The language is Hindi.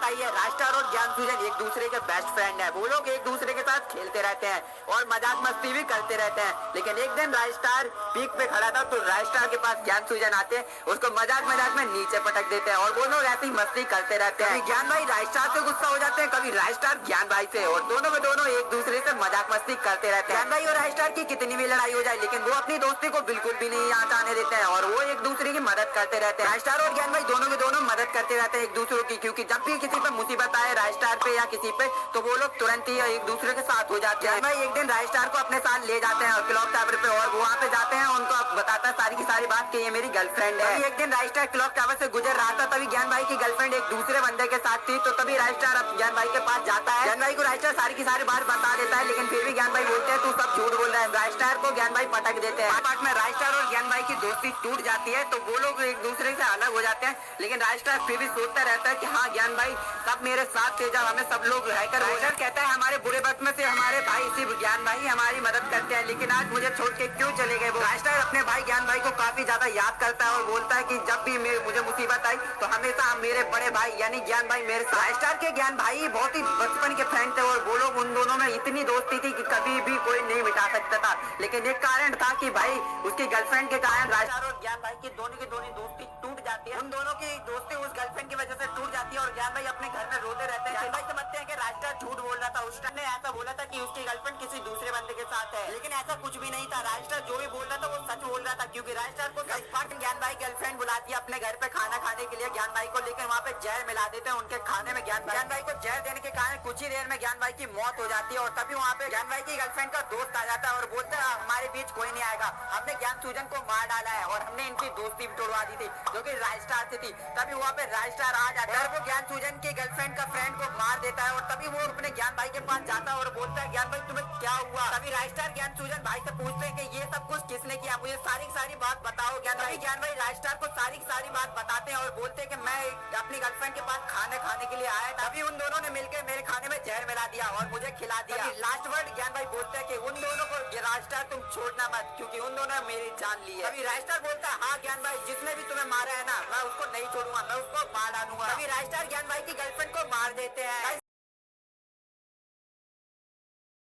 बताइए, राजस्टार और ज्ञान सूजन एक दूसरे के बेस्ट फ्रेंड है। वो लोग एक दूसरे के साथ खेलते रहते हैं और मजाक मस्ती भी करते रहते हैं। लेकिन एक दिन राजस्टार पीक पे खड़ा था तो राजस्टार के पास ज्ञान सूजन आते हैं, उसको मजाक मजाक में नीचे पटक देते हैं और वो लोग ऐसे ही मस्ती करते रहते हैं। ज्ञान भाई राजस्टार से गुस्सा हो जाते हैं, कभी राजस्टार ज्ञान भाई से, और दोनों में दोनों एक दूसरे से मजाक मस्ती करते रहते हैं। ज्ञान भाई और राजस्टार की कितनी भी लड़ाई हो जाए लेकिन वो अपनी दोस्ती को बिल्कुल भी नहीं यहाँ आने देते हैं और वो एक दूसरे की मदद करते रहते हैं। राजस्टार और ज्ञान भाई दोनों के दोनों मदद करते रहते हैं एक दूसरे की, क्योंकि जब भी किसी पे मुसीबत आए राजस्टार पे या किसी पे, तो वो लोग तुरंत ही एक दूसरे के साथ हो जाते हैं। भाई एक दिन राजस्टार को अपने साथ ले जाते हैं क्लॉक टावर पे और वो वहाँ पे जाते हैं, उनको बताता है सारी की सारी बात कि ये मेरी गर्लफ्रेंड है। एक दिन राजस्टार क्लॉक टावर से गुजर रहा था, तभी ज्ञान भाई की गर्लफ्रेंड एक दूसरे बंदे के साथ थी, तो तभी राजस्टार ज्ञान भाई के पास जाता है। ज्ञान भाई को राजस्टार सारी की सारी बात बता देता है, लेकिन फिर भी ज्ञान भाई बोलते हैं तू सब झूठ बोल रहा है। राजस्टार को ज्ञान भाई पटक देते हैं। पार्ट में राजस्टार और ज्ञान भाई की दोस्ती टूट जाती है, तो वो लोग एक दूसरे से अलग हो जाते हैं, लेकिन राजस्टार फिर भी सोचता रहता है कि हाँ ज्ञान भाई सब मेरे साथ थे जब हमें सब लोग रहकर। राजस्टार कहता है हमारे बुरे वक्त में से हमारे भाई सिर्फ ज्ञान भाई हमारी मदद करते हैं, लेकिन आज मुझे छोड़ के क्यों चले गए। वो राजस्टार अपने भाई ज्ञान भाई को काफी ज्यादा याद करता है और बोलता है कि जब भी मुझे मुसीबत आई तो हमेशा मेरे बड़े भाई यानी ज्ञान भाई मेरे साथ। राजस्टार के ज्ञान भाई बहुत ही बचपन के फ्रेंड थे और वो लोग उन दोनों में इतनी दोस्ती थी कि कभी भी कोई नहीं मिटा सकता था, लेकिन एक कारण था कि भाई उसकी गर्लफ्रेंड के कारण राजस्टार और ज्ञान भाई की दोनों दोस्ती टूट जाती है। उन दोनों की दोस्ती उस गर्लफ्रेंड की वजह से टूट जाती है और ज्ञान भाई अपने घर में रोते रहते हैं। ज्ञान भाई समझते हैं कि राजस्टार झूठ बोल रहा था, उस टाइम ने ऐसा बोला था कि उसकी गर्लफ्रेंड किसी दूसरे बंदे के साथ है, लेकिन ऐसा कुछ भी नहीं था। राजस्टार जो भी बोल रहा था वो सच बोल रहा था, क्योंकि राजस्टार को ज्ञान भाई गर्लफ्रेंड बुलाती है अपने घर पे खाना खाने के लिए ज्ञान भाई को, लेकर वहाँ पे जहर मिला देते हैं उनके खाने में। ज्ञान भाई को जहर देने के कारण कुछ ही देर में ज्ञान भाई की मौत हो जाती है और तभी वहाँ पे ज्ञान भाई की गर्लफ्रेंड का दोस्त आ जाता है और बोलता है हमारे बीच कोई नहीं आएगा, हमने ज्ञान सूजन को मार डाला है और हमने इनकी दोस्ती भी तोड़वा दी थी जो कि राजस्टार से थी। तभी वहाँ पे राजस्टार आ जाता है, वो ज्ञान सूजन की गर्लफ्रेंड का फ्रेंड को मार देता है और तभी वो अपने ज्ञान भाई के पास जाता है और बोलता है ज्ञान भाई तुम्हें क्या हुआ। तभी राजस्टार ज्ञान सूजन भाई से पूछते हैं कि ये सब कुछ किसने किया, मुझे सारी बात बताओ। ज्ञान भाई राजस्टार को सारी बात बताते हैं और बोलते हैं कि मैं अपनी गर्लफ्रेंड के पास खाना खाने के लिए आया था, तभी उन दोनों ने मिलकर मेरे खाने में जहर मिला दिया और मुझे खिला दिया। लास्ट वर्ड ज्ञान भाई बोलते हैं कि उन दोनों को राजस्टार तुम छोड़ना मत, क्योंकि उन दोनों ने मेरी जान ली है। तभी राजस्टार बोलता है हाँ ज्ञान भाई जिसने भी तुम्हें मारा है ना मैं उसको नहीं छोड़ूंगा, मैं उसको मार डालूंगा। तभी राजस्टार ज्ञान भाई की गर्लफ्रेंड को मार देते हैं।